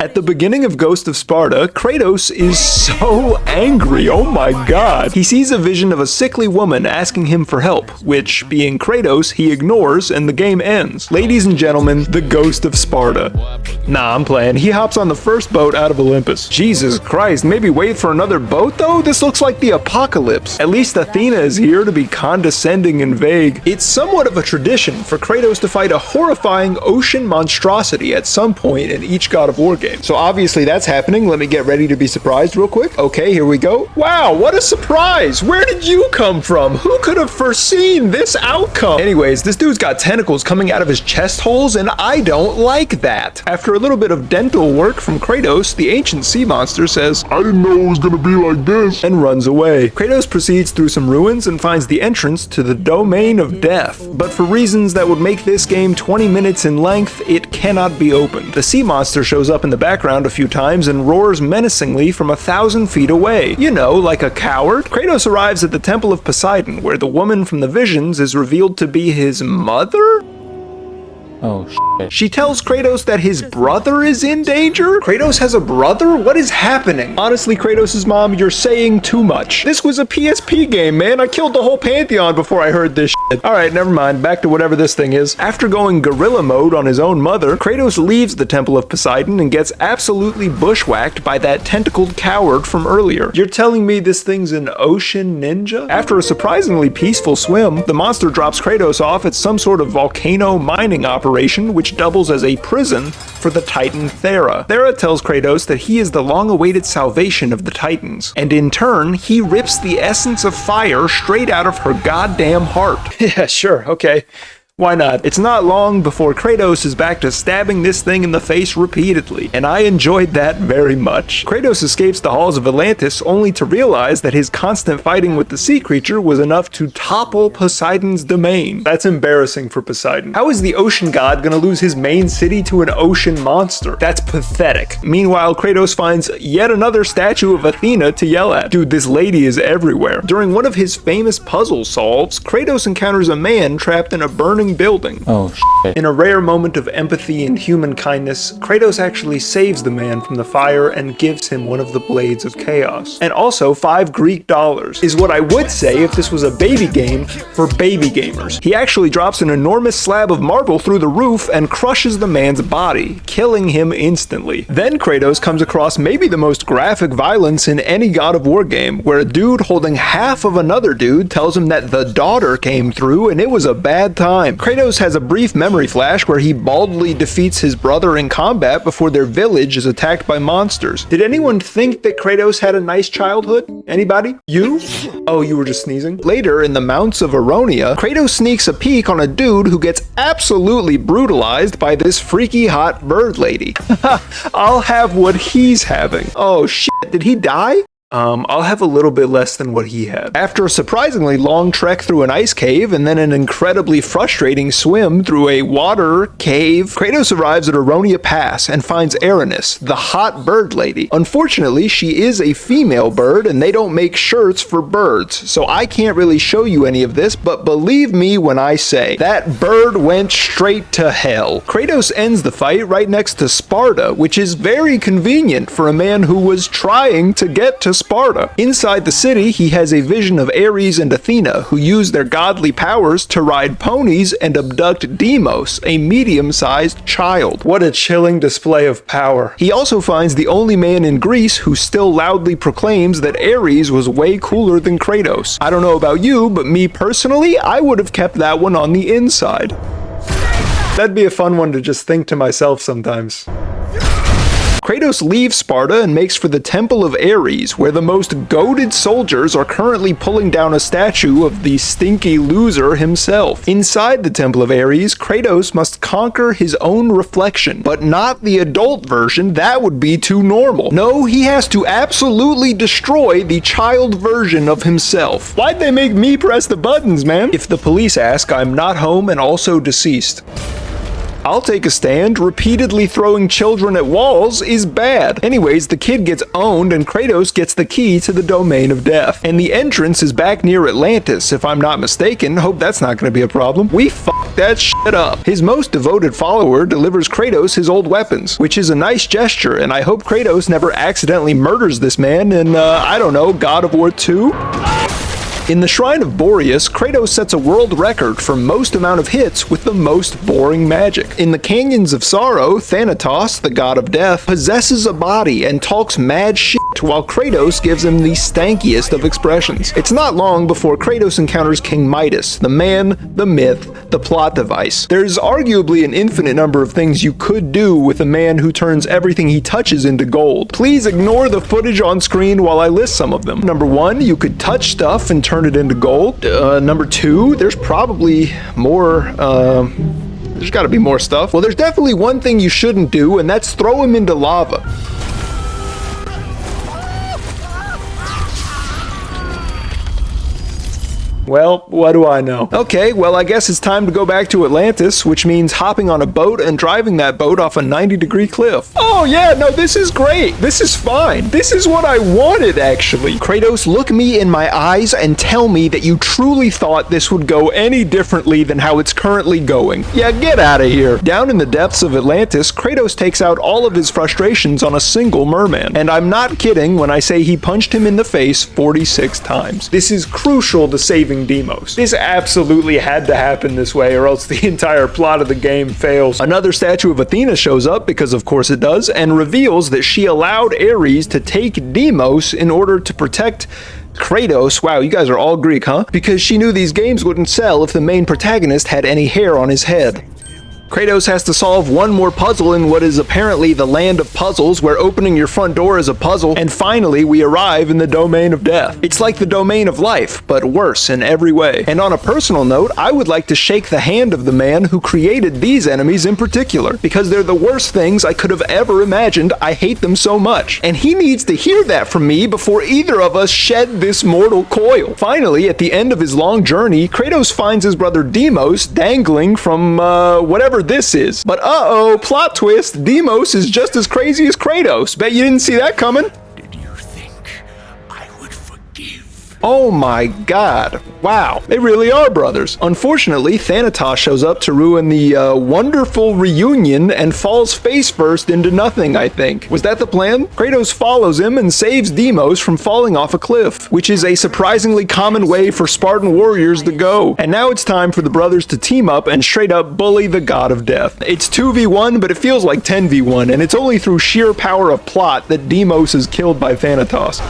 At the beginning of Ghost of Sparta, Kratos is so angry, oh my god. He sees a vision of a sickly woman asking him for help, which, being Kratos, he ignores and the game ends. Ladies and gentlemen, the Ghost of Sparta. Nah, I'm playing. He hops on the first boat out of Olympus. Jesus Christ, maybe wait for another boat though? This looks like the apocalypse. At least Athena is here to be condescending and vague. It's somewhat of a tradition for Kratos to fight a horrifying ocean monstrosity at some point in each God of War game. So obviously that's happening. Let me get ready to be surprised real quick. Okay, here we go. Wow, what a surprise! Where did you come from? Who could have foreseen this outcome? Anyways, this dude's got tentacles coming out of his chest holes, and I don't like that. After a little bit of dental work from Kratos, the ancient sea monster says, I didn't know it was gonna be like this, and runs away. Kratos proceeds through some ruins and finds the entrance to the domain of death. But for reasons that would make this game 20 minutes in length, it cannot be opened. The sea monster shows up in the background a few times and roars menacingly from 1,000 feet away. You know, like a coward. Kratos arrives at the Temple of Poseidon, where the woman from the visions is revealed to be his mother? Oh, shit. She tells Kratos that his brother is in danger? Kratos has a brother? What is happening? Honestly, Kratos' mom, you're saying too much. This was a PSP game, man. I killed the whole Pantheon before I heard this shit. Alright, never mind. Back to whatever this thing is. After going gorilla mode on his own mother, Kratos leaves the Temple of Poseidon and gets absolutely bushwhacked by that tentacled coward from earlier. You're telling me this thing's an ocean ninja? After a surprisingly peaceful swim, the monster drops Kratos off at some sort of volcano mining operation, which doubles as a prison for the Titan Thera. Thera tells Kratos that he is the long-awaited salvation of the Titans, and in turn, he rips the essence of fire straight out of her goddamn heart. Yeah, sure, okay. Why not? It's not long before Kratos is back to stabbing this thing in the face repeatedly, and I enjoyed that very much. Kratos escapes the halls of Atlantis only to realize that his constant fighting with the sea creature was enough to topple Poseidon's domain. That's embarrassing for Poseidon. How is the ocean god gonna lose his main city to an ocean monster? That's pathetic. Meanwhile, Kratos finds yet another statue of Athena to yell at. Dude, this lady is everywhere. During one of his famous puzzle solves, Kratos encounters a man trapped in a burning building. Oh, shit. In a rare moment of empathy and human kindness, Kratos actually saves the man from the fire and gives him one of the blades of chaos. And also 5 Greek dollars is what I would say if this was a baby game for baby gamers. He actually drops an enormous slab of marble through the roof and crushes the man's body, killing him instantly. Then Kratos comes across maybe the most graphic violence in any God of War game, where a dude holding half of another dude tells him that the daughter came through and it was a bad time. Kratos has a brief memory flash where he baldly defeats his brother in combat before their village is attacked by monsters. Did anyone think that Kratos had a nice childhood? Anybody? You? Oh, you were just sneezing? Later, in the Mounts of Aronia, Kratos sneaks a peek on a dude who gets absolutely brutalized by this freaky hot bird lady. I'll have what he's having. Oh shit, did he die? I'll have a little bit less than what he had. After a surprisingly long trek through an ice cave and then an incredibly frustrating swim through a water cave, Kratos arrives at Aronia Pass and finds Aranis, the hot bird lady. Unfortunately, she is a female bird and they don't make shirts for birds, so I can't really show you any of this, but believe me when I say, that bird went straight to hell. Kratos ends the fight right next to Sparta, which is very convenient for a man who was trying to get to Sparta. Inside the city, he has a vision of Ares and Athena, who use their godly powers to ride ponies and abduct Deimos, a medium-sized child. What a chilling display of power. He also finds the only man in Greece who still loudly proclaims that Ares was way cooler than Kratos. I don't know about you, but me personally, I would have kept that one on the inside. That'd be a fun one to just think to myself sometimes. Kratos leaves Sparta and makes for the Temple of Ares, where the most goated soldiers are currently pulling down a statue of the stinky loser himself. Inside the Temple of Ares, Kratos must conquer his own reflection, but not the adult version. That would be too normal. No, he has to absolutely destroy the child version of himself. Why'd they make me press the buttons, man? If the police ask, I'm not home and also deceased. I'll take a stand. Repeatedly throwing children at walls is bad. Anyways, the kid gets owned and Kratos gets the key to the domain of death. And the entrance is back near Atlantis, if I'm not mistaken. Hope that's not going to be a problem. We fucked that shit up. His most devoted follower delivers Kratos his old weapons, which is a nice gesture, and I hope Kratos never accidentally murders this man in, I don't know, God of War 2? In the Shrine of Boreas, Kratos sets a world record for most amount of hits with the most boring magic. In the Canyons of Sorrow, Thanatos, the god of death, possesses a body and talks mad shit while Kratos gives him the stankiest of expressions. It's not long before Kratos encounters King Midas, the man, the myth, the plot device. There's arguably an infinite number of things you could do with a man who turns everything he touches into gold. Please ignore the footage on screen while I list some of them. Number 1, you could touch stuff and turn it into gold. Number 2, there's probably more, there's gotta be more stuff. Well, there's definitely one thing you shouldn't do, and that's throw him into lava. Well, what do I know? Okay, well, I guess it's time to go back to Atlantis, which means hopping on a boat and driving that boat off a 90-degree cliff. Oh yeah, no, this is great. This is fine. This is what I wanted, actually. Kratos, look me in my eyes and tell me that you truly thought this would go any differently than how it's currently going. Yeah, get out of here. Down in the depths of Atlantis, Kratos takes out all of his frustrations on a single merman. And I'm not kidding when I say he punched him in the face 46 times. This is crucial to saving Deimos. This absolutely had to happen this way, or else the entire plot of the game fails. Another statue of Athena shows up, because of course it does, and reveals that she allowed Ares to take Deimos in order to protect Kratos. Wow, you guys are all Greek, huh? Because she knew these games wouldn't sell if the main protagonist had any hair on his head. Kratos has to solve one more puzzle in what is apparently the land of puzzles, where opening your front door is a puzzle, and finally we arrive in the domain of death. It's like the domain of life, but worse in every way. And on a personal note, I would like to shake the hand of the man who created these enemies in particular, because they're the worst things I could have ever imagined. I hate them so much. And he needs to hear that from me before either of us shed this mortal coil. Finally, at the end of his long journey, Kratos finds his brother Deimos dangling from, whatever this is. But uh-oh, plot twist, Deimos is just as crazy as Kratos. Bet you didn't see that coming? Did you think I would forgive? Oh my god. Wow, they really are brothers. Unfortunately, Thanatos shows up to ruin the wonderful reunion and falls face first into nothing, I think. Was that the plan? Kratos follows him and saves Deimos from falling off a cliff, which is a surprisingly common way for Spartan warriors to go. And now it's time for the brothers to team up and straight up bully the god of death. It's 2v1, but it feels like 10v1, and it's only through sheer power of plot that Deimos is killed by Thanatos.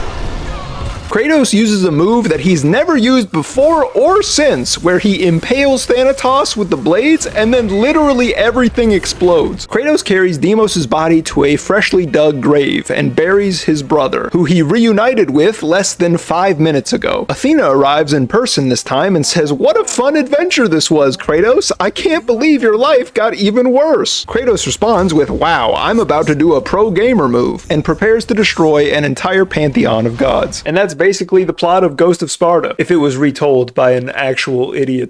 Kratos uses a move that he's never used before or since, where he impales Thanatos with the blades and then literally everything explodes. Kratos carries Deimos' body to a freshly dug grave and buries his brother, who he reunited with less than 5 minutes ago. Athena arrives in person this time and says, "What a fun adventure this was, Kratos. I can't believe your life got even worse." Kratos responds with, "Wow, I'm about to do a pro gamer move," and prepares to destroy an entire pantheon of gods. And that's basically the plot of Ghost of Sparta, if it was retold by an actual idiot.